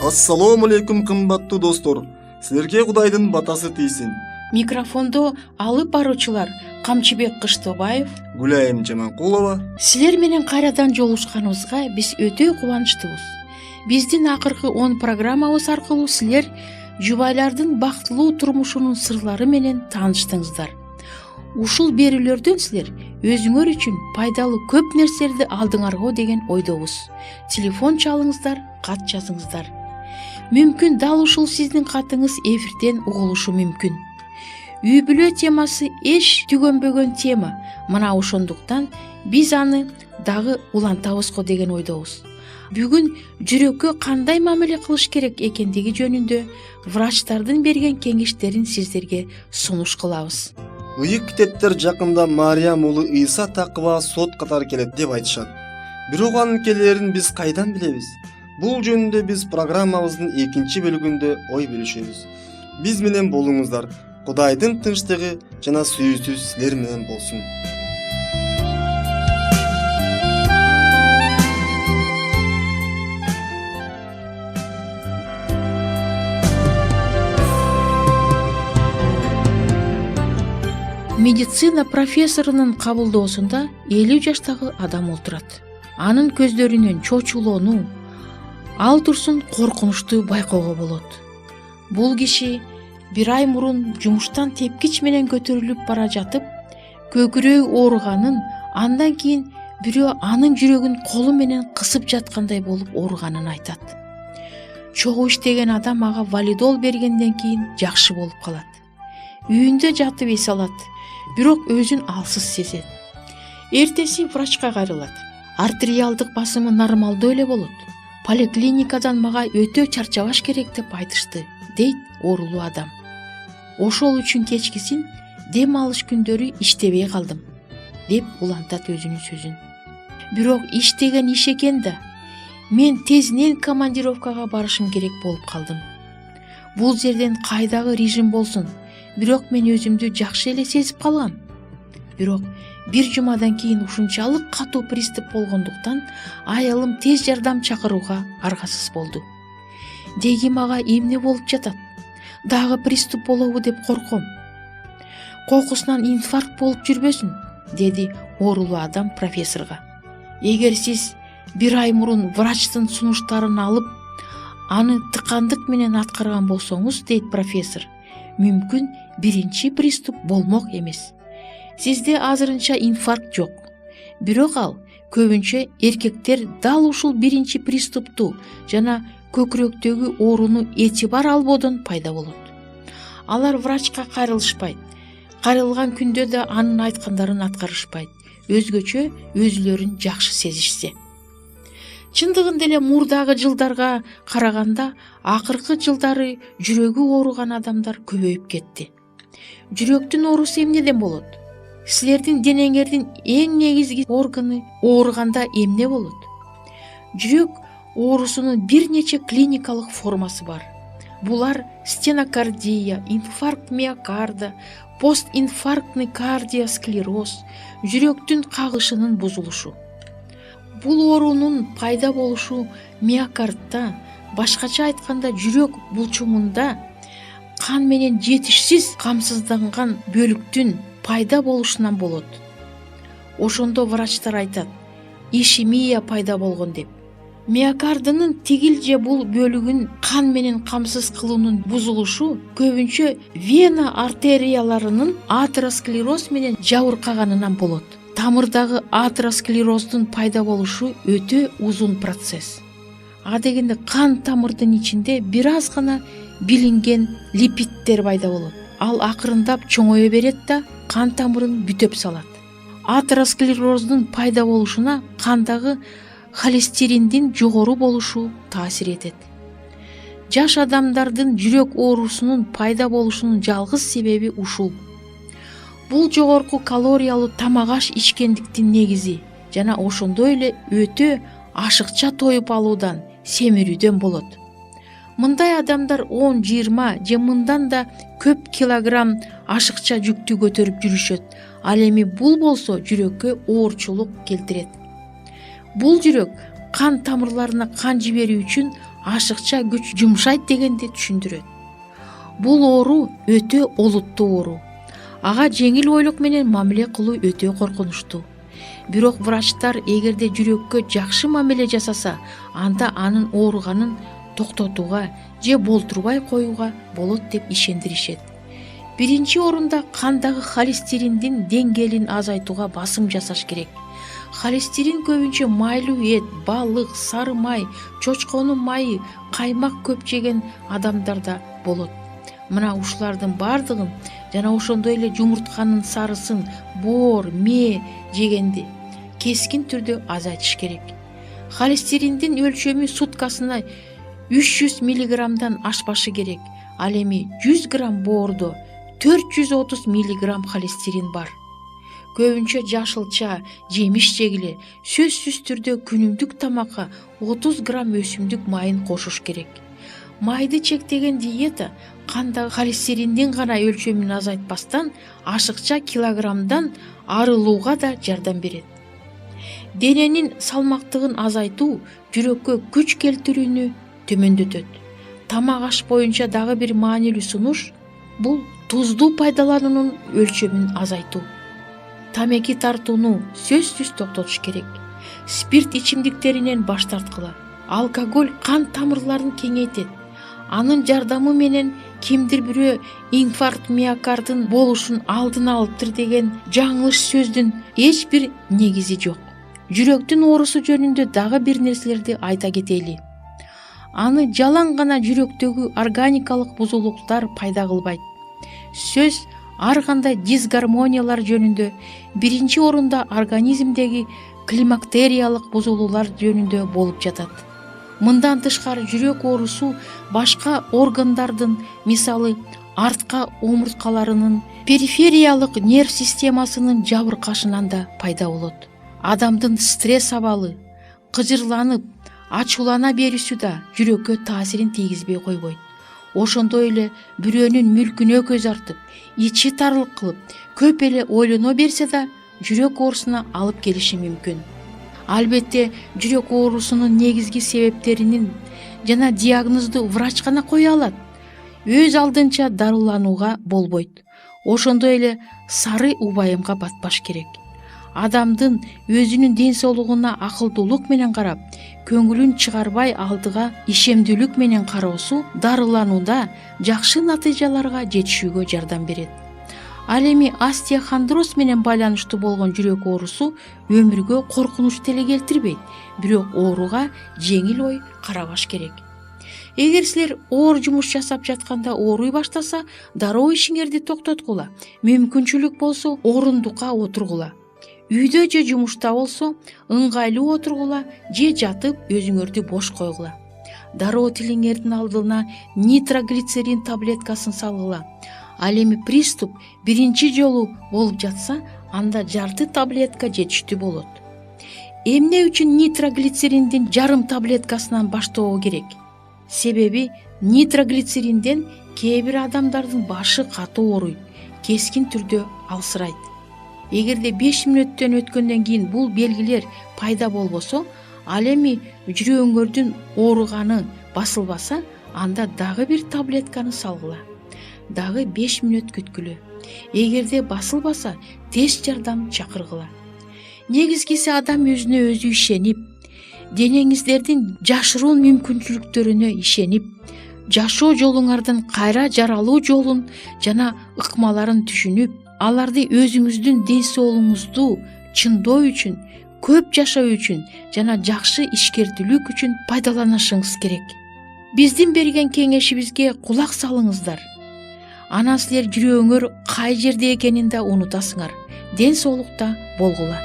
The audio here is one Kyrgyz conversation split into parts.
Ассалому алейкум, кымбаттуу достор. Силерге Кудайдын батасы тийсин. Микрофондо алып баруучулар Камчыбек Кыштобаев, Гүлайым Жаманкулова. Силер менен кайрадан жолугушканыбызга биз өтө кубанычтуубуз. Биздин акыркы 10 программабыз аркылуу силер жубайлардын бактылуу турмушунун сырлары менен тааныштыңыздар. Ушул берүүлөрдөн силер өзүңөр үчүн пайдалуу көп нерселерди алдыңарго деген ойдобуз. Телефон чалыңыздар, кат жазыңыздар. Мүмкүн дал ушул сиздин катыңыз эфирден угулушу мүмкүн. Үй бүлө темасы эч түгөнбөгөн тема. Мына ошондуктан биз аны дагы улантабызго деген ойдобуз. Бүгүн жүрөккө кандай мамиле кылыш керек экендиги жөнүндө врачтардын берген кеңештерин сиздерге сунуш кылабыз. Ыйык китептер жакында Мариям уулу Ыйса такыба сот катары келет деп айтышат. Бирок анын келерин биз кайдан билебиз? Бул жөнүндө биз программабыздын 2 бөлүгүндө ой бөлүшөбүз. Биз менен болуңуздар. Кудайдын тынчтыгы жана сүйүүсү силер менен болсун. Медицина профессорунун кабылдоосунда 50 жаштагы адам отурат. Анын көздөрүнөн чочулоону, ал турсун коркунучту байкоого болот. Бул киши бир ай мурун жумуштан тепкич менен көтөрүлүп бара жатып, көкүрөгү ооруганын, андан кийин бирөө анын жүрөгүн колу менен кысып жаткандай болуп ооруганын айтат. Чогуу иштеген адам ага валидол бергенден кийин жакшы болуп калат. Үйүндө жатып эс алат, бирок өзүн алсыз сезет. Эртеси врачка кайрылат. Артериалдык басымы нормалдуу эле болот. Поликлиникадан мага өтө чарчабаш керек деп айтышты, дейт оорулуу адам. Ошол үчүн кечкисин дем алыш күндөрү иштебей калдым, деп улантат өзүнүн сөзүн. Бирок иш деген иш экен да. Мен тезинен командировкага барышым керек болуп калдым. Бул жерден кайдагы режим болсун, бирок мен өзүмдү жакшы эле сезип калгам. Бирок бир жумадан кийин ушунчалык катуу приступ болгондуктан аялым тез жардам чакырууга аргасыз болду. Деги мага эмне болуп жатат? Дагы приступ болобу деп корком. Кокусунан инфаркт болуп жүрбөсүн, деди оорулуу адам профессорго. Эгер сиз бир ай мурун врачтын сунуштарын алып, аны тыкандык менен аткарган болсоңуз, дейт профессор, мүмкүн биринчи приступ болмок эмес. Сизде азырынча инфаркт жок. Бирок ал көбүнчө эркектер дал ушул биринчи приступту жана көкүрөктөгү ооруну этибар албоодон пайда болот. Алар врачка кайрылышпайт. Кайрылган күндө да анын айткандарын аткарышпайт. Өзгөчө өзүлөрүн жакшы сезишсе. Чындыгында эле мурдагы жылдарга караганда акыркы жылдары жүрөгү ооруган адамдар көбөйүп кетти. Жүрөктүн оорусу эмнеден болот? Силердин денеңердин эң негизги органы ооруганда эмне болот? Жүрөк оорусунун бир нече клиникалык формасы бар. Булар стенокардия, инфаркт миокарда, постинфарктный кардиосклероз, жүрөктүн кагышынын бузулушу. Бул оорунун пайда болушу миокардта, башкача айтканда жүрөк булчуңунда кан менен жетишсиз камсызданган бөлүктүн пайда болушунан болот. Ошондо врачтар айтат, ишемия пайда болгон деп. Миокардынын тигил же бул бөлүгүн кан менен камсыз кылуунун бузулушу көбүнчө вена артерияларынын атеросклероз менен жабыркаганынан болот. Тамырдагы атеросклероздун пайда болушу өтө узун процесс. А дегенде кан тамырдын ичинде бир аз гана билинген липидтер пайда болот. Ал акырындап чоңое берет да кан тамырын бүтөп салат. Атеросклероздун пайда болушуна кандагы холестериндин жогору болушу таасир этет. Жаш адамдардын жүрөк оорусунун пайда болушунун жалгыз себеби ушул. Бул жогорку калориялуу тамак аш ичкендиктин негизи жана ошондой эле өтө ашыкча тоюп алуудан, семирүүдөн болот. Мындай адамдар 10-20 же мындан да көп килограмм ашыкча жүктү көтөрүп жүрүшөт. Ал эми бул болсо жүрөккө оорчулук келтирет. Бул жүрөк кан тамырларына кан жиберүү үчүн ашыкча күч жумшайт дегенди түшүндүрөт. Бул оору өтө олуттуу оору. Ага жеңил ойлук менен мамиле кылуу өтө коркунучтуу. Бирок врачтар эгерде жүрөккө жакшы мамиле жасаса, анда анын ооруганын токтотууга же болтурбай коюуга болот деп ишендиришет. Биринчи орунда кандагы холестериндин деңгээлин азайтууга басым жасаш керек. Холестерин көбүнчө майлуу эт, балык, сары май, чочконун майы, каймак көп жеген адамдарда болот. Мына ушулардын бардыгын жана ошондой эле жумуртканын сарысын, боор, мээ жегенди кескин түрдө азайтыш керек. Холестериндин өлчөмү суткасына 300 миллиграммдан ашпашы керек. Ал эми 100 грамм боордо 430 миллиграмм холестерин бар. Көбүнчө жашылча, жемиш жегиле, сөзсүз түрдө күнүмдүк тамакка 30 грамм өсүмдүк майын кошуш керек. Майды чектеген диета кандагы холестериндин гана өлчөмүн азайтпастан, ашыкча килограммдан арылууга да жардам берет. Дененин салмактыгын азайтуу жүрөккө күч келтирүүнү төмөндөтөт. Тамак аш боюнча дагы бир маанилүү сунуш бул тузду пайдалануунун өлчөмүн азайтуу. Тамеки тартууну сөзсүз токтотуш керек. Спирт ичимдиктеринен баш тарткыла. Алкоголь кан тамырларын кеңейтет. Анын жардамы менен кимдир бирөө инфаркт миокардын болушун алдын алыптыр деген жаңылыш сөздүн эч бир негизи жок. Жүрөктүн оорусу жөнүндө дагы бир нерселерди айта кетели. Аны жалаң гана жүрөктөгү органикалык бузулуктар пайда кылбайт. Сөз ар кандай дисгармониялар жөнүндө, биринчи орунда организмдеги климактериялык бузулуулар жөнүндө болуп жатат. Мындан тышкары жүрөк оорусу башка органдардын, мисалы артка омурткаларынын, перифериялык нерв системасынын жабыркашынан да пайда болот. Адамдын стресс абалы, кыжырланып, ачуулана берүүсү да жүрөккө таасирин тийгизбей койбойт. Ошондой эле бирөөнүн мүлкүнө көз артып, ичи тарлык кылып, көп эле ойлоно берсе да жүрөк оорусуна алып келиши мүмкүн. Албетте, жүрөк оорусунун негизги себептеринин жана диагнозду врач гана кое алат. Өз алдынча дарыланууга болбойт. Ошондой эле сары убайымга батпаш керек. Адамдын өзүнүн ден соолугуна акылдуулук менен карап, көңүлүн чыгарбай алдыга ишемдүүлүк менен кароосу дарыланууда жакшы натыйжаларга жетишүүгө жардам берет. Ал эми остеохондроз менен байланыштуу болгон жүрөк оорусу өмүргө коркунуч деле келтирбейт, бирок ооруга жеңил ой карабаш керек. Эгер силер оор жумуш жасап жатканда ооруй баштаса, дароо ишиңерди токтоткула. Мүмкүнчүлүк болсо орундукка отургула. Үйдө же жумушта болсо ыңгайлуу отургула же жатып өзүңөрдү бош койгула. Дароо тилиңердин алдына нитроглицерин таблеткасын салгыла. Ал эми приступ биринчи жолу болуп жатса, анда жарты таблетка жетиштүү болот. Эмне үчүн нитроглицериндин жарым таблеткасынан баштоо керек? Себеби нитроглицеринден кээ бир адамдардын башы катуу ооруйт, кескин түрдө алсырайт. Эгерде 5 мүнөттөн өткөндөн кийин бул белгилер пайда болбосо, ал эми жүрөгүңөрдүн ооруганы басылбаса, анда дагы бир таблетканы салгыла. Дагы 5 мүнөт күткүлө. Эгерде басылбаса, тез жардам чакыргыла. Негизгиси адам өзүнө өзү ишенип, денеңиздердин жашыруун мүмкүнчүлүктөрүнө ишенип, жашоо жолуңардын кайра жаралуу жолун жана ыкмаларын түшүнүп, аларды өзүңүздүн ден соолугуңузду чындоо үчүн, көп жашоо үчүн жана жакшы ишкердүүлүк үчүн пайдаланышыңыз керек. Биздин берген кеңешибизге кулак салыңыздар. Анан силер жүрөгүңөр кай жерде экенин да унутасыңар. Ден соолукта болгула.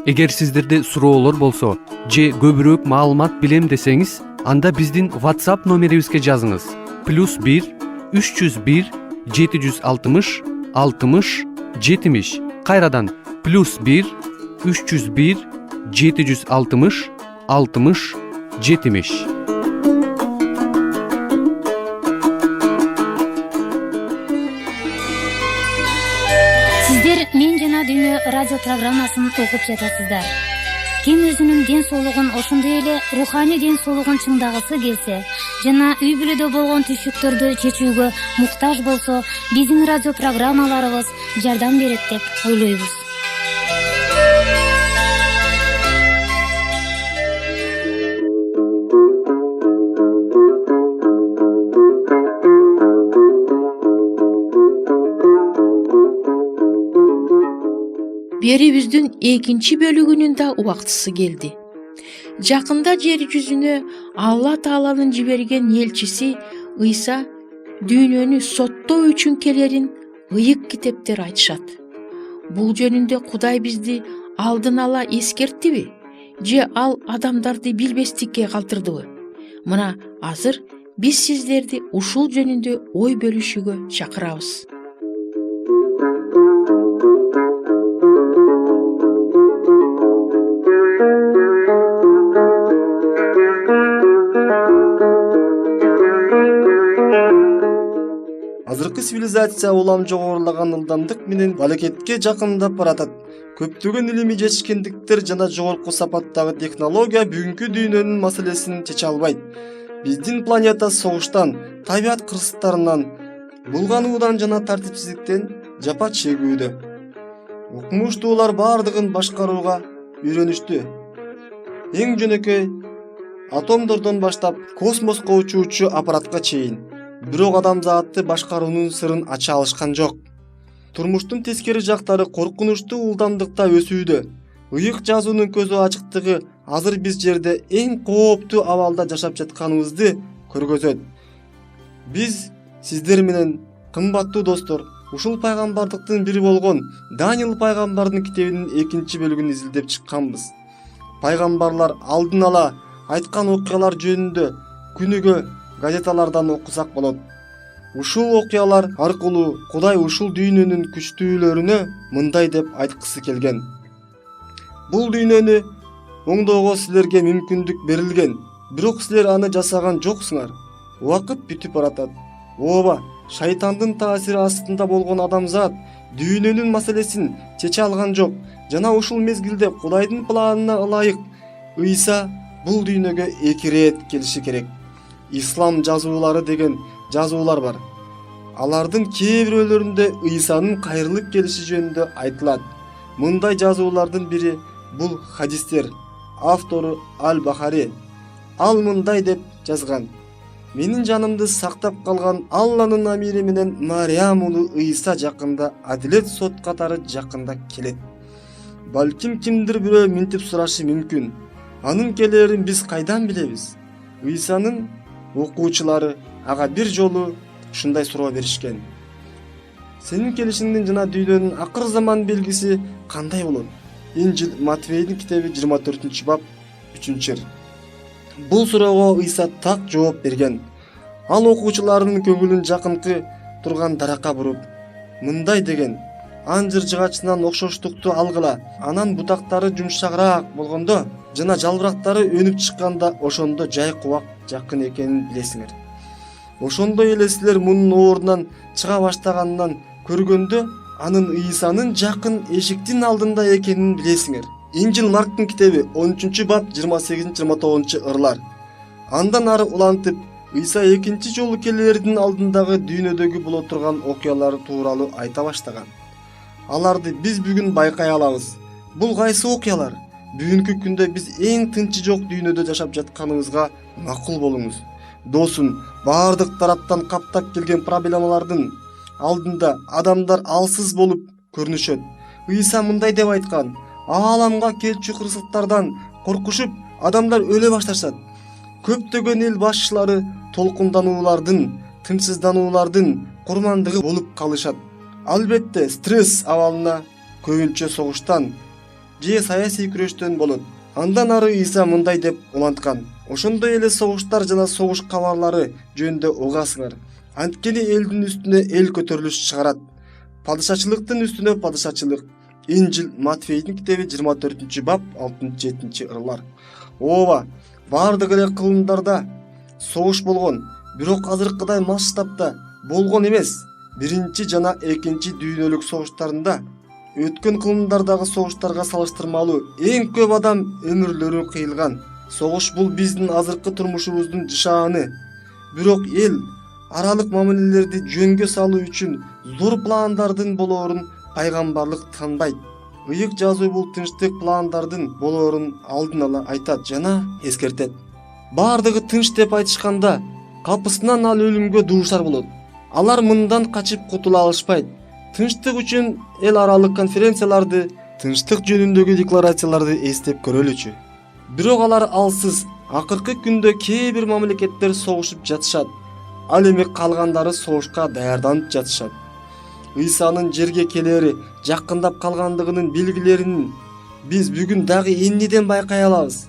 Эгер сиздерде суроолор болсо же көбүрөөк маалымат билем десеңиз, анда биздин WhatsApp номерибизге жазыңыз. +1 301 760 60 70. Кайрадан +1 301 760 60 70. Жана Дүйнө радио программасын угуп жатасыздар. Ким өзүнүн ден соолугун ошондой эле руханий ден соолугун чыңдагысы келсе жана үй бүлөдө болгон түйшүктөрдү чечүүгө муктаж болсо, биздин радио программаларыбыз жардам берет деп ойлойбуз. Берибиздин экинчи бөлүгүнүн да убактысы келди. Жакында жер жүзүнө Алла Тааланын жиберген элчиси Ыйса дүйнөнү соттоо үчүн келерин ыйык китептер айтышат. Бул жөнүндө Кудай бизди алдын ала эскерттиби? Же ал адамдарды билбестикке калтырдыбы? Мына азыр биз сиздерди ушул жөнүндө ой бөлүшүүгө чакырабыз. Азыркы цивилизация улам жогорулаган ылдамдык менен балекетке жакындап баратат. Көптөгөн илимий жетишкендиктер жана жогорку сапаттагы технология бүгүнкү дүйнөнүн маселесин чече албайт. Биздин планета согуштан, табият кырсыктарынан, булгануудан жана тартипсиздиктен жапа чегүүдө. Окумуштуулар бардыгын башкарууга үйрөнүштү. Эң жөнөкөй атомдордон баштап космоско учуучу аппаратка чейин. Бирок адамзатты башкаруунун сырын ача алышкан жок. Турмуштун тескери жактары коркунучтуу ылдамдыкта өсүүдө. Ыйык жазуунун көзү ачыктыгы азыр биз жерде эң кооптуу абалда жашап жатканыбызды көргөзөт. Биз сиздер менен, кымбаттуу достор, ушул пайгамбардыктын бири болгон Даниил пайгамбардын китебинин экинчи бөлүгүн изилдеп чыкканбыз. Пайгамбарлар алдын ала айткан окуялар жөнүндө күнүгө газеталардан окусак болот. Ушул окуялар аркылуу Кудай ушул дүйнөнүн күчтүүлөрүнө мындай деп айткысы келген. Бул дүйнөнү оңдоого силерге мүмкүндүк берилген, бирок силер аны жасаган жоксуңар. Убакыт бүтүп баратат. Ооба, шайтандын таасири астында болгон адамзат дүйнөнүн маселесин чече алган жок жана ушул мезгилде Кудайдын планына ылайык Ыйса бул дүйнөгө 2 рет келиши керек. Ислам жазуулары деген жазуулар бар. Алардын кээ бирөөлөрүндө Ыйсанын кайрылып келиши жөнүндө айтылат. Мындай жазуулардын бири бул хадистер. Автору Аль-Бахари. Ал мындай деп жазган: Менин жанымды сактап калган Алланын амири менен Мариям уулу Ыйса жакында адилет сот катары жакында келет. Балким кимдир бирөө минтип сурашы мүмкүн. Анын келерин биз кайдан билебиз? Ыйсанын окуучулары ага бир жолу ушундай суроо беришкен: Сенин келишиңдин жана дүйнөнүн акыр заман белгиси кандай болот? Инжил Матфейдин китеби 24-бап 3-эр. Бул суроого Ыйса так жооп берген. Ал окуучулардын көңүлүн жакынкы турган даракка буруп мындай деген: Анжыр жыгачынан окшоштукту алгыла, анан бутактары жумшагыраак болгондо жана жалбырактары өнүп чыкканда ошондо жай кубак жакын экенин билесиңер. Ошондой эле силер мунун ордунан чыга баштаганынан көргөндө анын Ыйсанын жакын эшиктин алдында экенин билесиңер. Инжил Марктын китеби 13-бап 28-29 ырлар. Андан ары улантып Ыйса экинчи жолу келердин алдындагы дүйнөдөгү боло турган окуялар тууралуу айта баштаган. Аларды биз бүгүн байкай алабыз. Бул кайсы окуялар? Бүгүнкү күндө биз эң тынчы жок дүйнөдө жашап жатканыбызга макул болуңуз. Досум, бардык тараптан каптап келген проблемалардын алдында адамдар алсыз болуп көрүнүшөт. Ыйса мындай деп айткан: Ааламга келчү кырсыктардан коркушуп, адамдар өлө башташат. Көптөгөн эл башчылары толкундануулардын, тынчсыздануулардын курмандыгы болуп калышат. Албетте, стресс абалына көбүнчө согуштан же саясий күрөштөн болот. Андан ары Ыйса мындай деп уланткан: Ошондой эле согуштар жана согуш кабарлары жөнүндө угасыңар. Анткени элдин үстүнө эл көтөрүлүш чыгарат. Падышачылыктын үстүнө падышачылык. Инжил Матфейдин китеби 24-бап 6-7 ырлар. Ооба, бардык эле кылымдарда согуш болгон, бирок азыркыдай масштабта болгон эмес. Биринчи жана экинчи дүйнөлүк согуштарында өткөн кылымдардагы согуштарга салыштырмалуу эң көп адам өмүрлөрү кыйылган. Согуш бул биздин азыркы турмушубуздун жышааны. Бирок эл аралык мамилелерди жөнгө салуу үчүн зор пландардын болоорун пайгамбарлык танбайт. Ыйык жазуу бул тынчтык пландардын болоорун алдын ала айтат жана эскертет. Бардыгы тынч деп айтышканда, капысынан ал өлүмгө дуушар болот. Алар мындан качып кутула алышпайт. Тынчтык үчүн эл аралык конференцияларды, тынчтык жөнүндөгү декларацияларды эстеп көрөлүчү. Бирок алар алсыз. Акыркы күндө кээ бир мамлекеттер согушуп жатышат. Ал эми калгандары согушка даярданып жатышат. Ыйсанын жерге келери жакындап калгандыгынын белгилерин биз бүгүн дагы эмнеден байкай алабыз?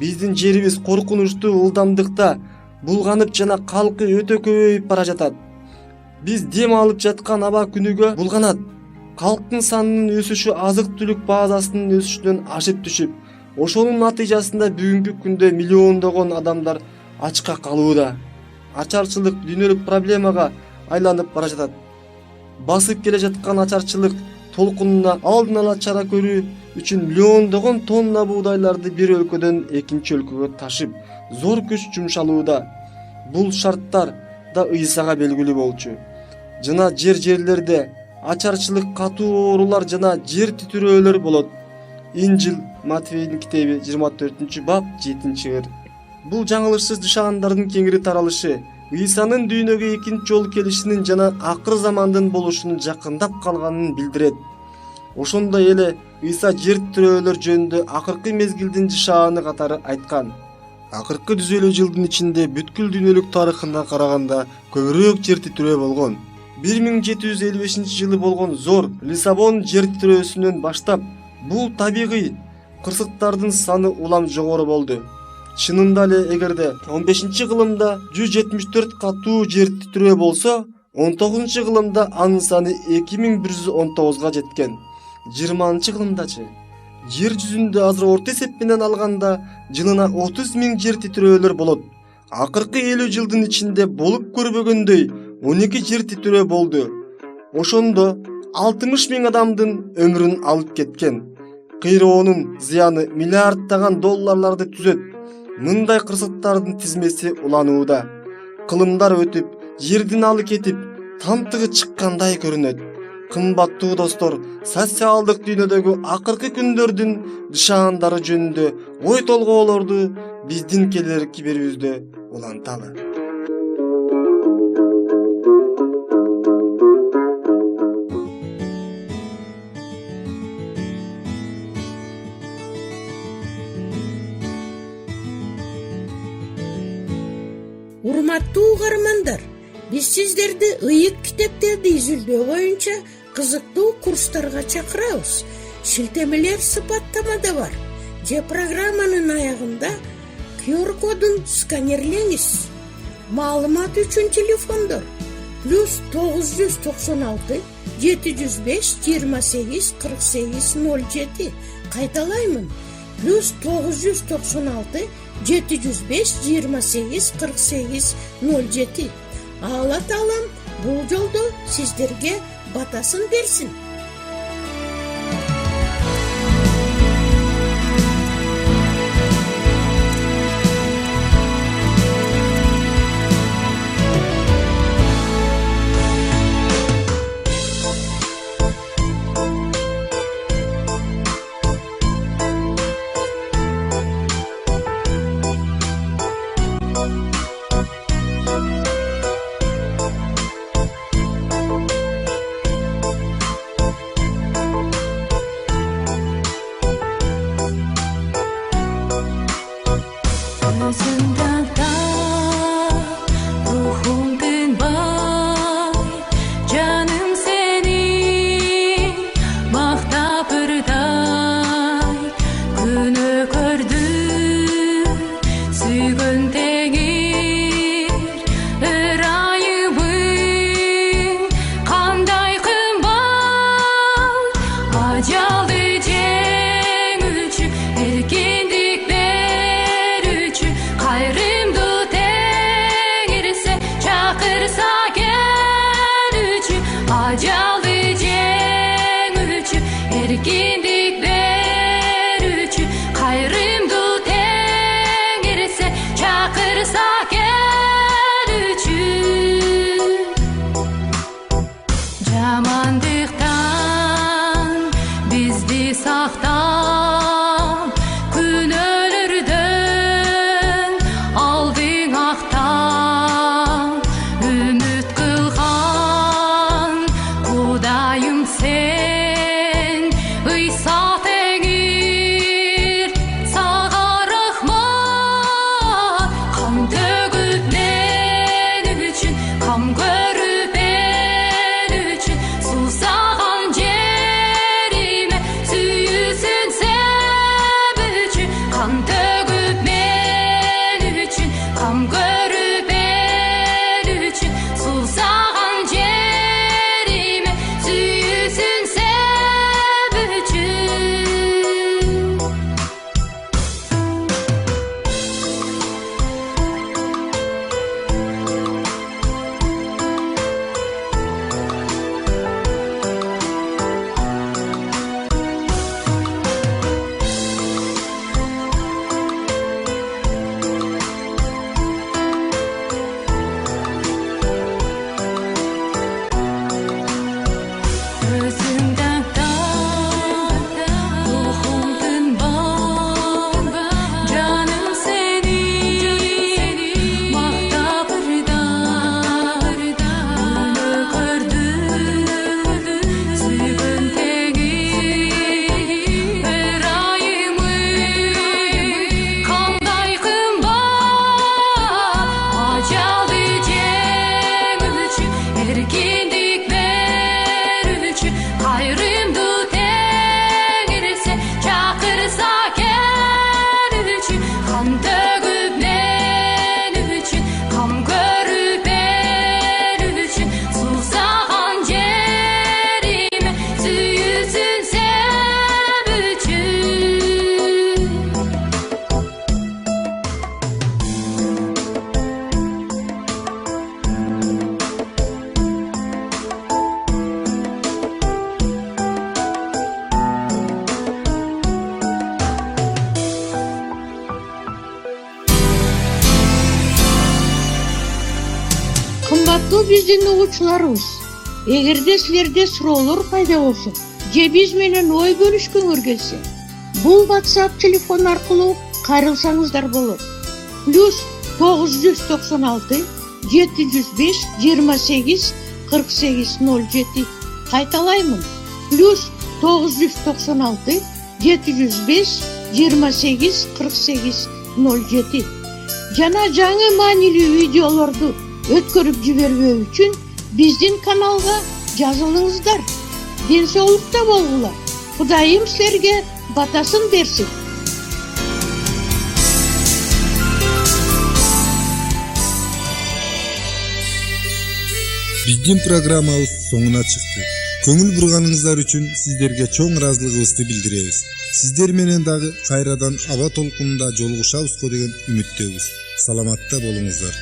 Биздин жерибиз коркунучтуу ылдамдыкта булганып жана калкы өтө көбөйүп бара жатат. Биз дем алып жаткан аба күнүгө булганат. Калктын санынын өсүшү азык-түлүк базасынын өсүшүнөн ашып түшүп, ошонун натыйжасында бүгүнкү күндө миллиондогон адамдар ачка калууда. Ачарчылык дүйнөлүк проблемага айланып бара жатат. Басып келе жаткан ачарчылык толкунуна алдын ала чара көрүү үчүн миллиондогон тонна буудайларды бир өлкөдөн экинчи өлкөгө ташып, зор күч жумшалууда. Бул шарттар да Ыйсага белгилүү болчу. Жана жерлерде ачарчылык, катуу оорулар жана жер титирөөлөр болот. Инжил Матфейдин китеби 24-бап 7-ыр. Бул жаңылышсыз жышаандардын кеңири таралышы, Ыйсанын дүйнөгө экинчи жолу келишинин жана акыр замандын болушунун жакындап калганын билдирет. Ошондой эле Ыйса жер титирөөлөр жөнүндө акыркы мезгилдин жышааны катары айткан. Акыркы 150 жылдын ичинде бүткүл дүйнөлүк тарыхына караганда көбүрөөк жер титирөө болгон. 1755 жылы болгон зор Лиссабон жер титирөөсүнөн баштап бул табигый кырсыктардын саны улам жогору болду. Чынында эле эгерде 15-кылымда 174 катуу жер титирөө болсо, 19-кылымда анын саны 2119га жеткен. 20-кылымдачы жер жүзүндө азыр орто эсеп менен алганда жылына 30 000 жер титирөөлөр болот. Акыркы 50 жылдын ичинде болуп көрбөгөндөй 12 жер титирөө болду. Ошондо 60 000 адамдын өмүрүн алып кеткен. Кыйроонун зыяны миллиарддаган долларларды түзөт. Мындай кырсыктардын тизмеси уланууда. Кылымдар өтүп, жердин алы кетип, тамтыгы чыккандай көрүнөт. Кымбаттуу достор, социалдык дүйнөдөгү акыркы күндөрдүн жышаандары жөнүндө ой толгоолорду биздин келерки берүүбүздө уланталы. Урматтуу угармандар, биз сиздерди ыйык китептерди изилдөө боюнча кызыктуу курстарга чакырабыз. Шилтемелер сыпаттамада бар. Же программанын аягында QR-кодун сканерлеңиз. Маалымат үчүн телефондор +996 705 28 48 07. Кайталаймын. +996 705 28 48 07. Алла Таалам бул жолдо сиздерге батасын берсин. Кымбаттуу биздин угуучуларыбыз, эгерде силерде суроолор пайда болсо же биз менен ой бөлүшкүңөр келсе, бул WhatsApp телефон аркылуу кайрылсаңыздар болот. +996 705 28 48 07. Кайталаймын. +996 705 28 48 07. Жана жаңы маанилүү видеолорду өткөрүп жибербөө үчүн биздин каналга жазылыңыздар. Ден соолукта болгула. Кудайым силерге батасын берсин. Биздин программабыз соңуна чыкты. Көңүл бурганыңыздар үчүн сиздерге чоң ыраазылыгыбызды билдиребиз. Сиздер менен дагы кайрадан аба толкунунда жолугушабызго деген үмүттөбүз. Саламатта болуңуздар.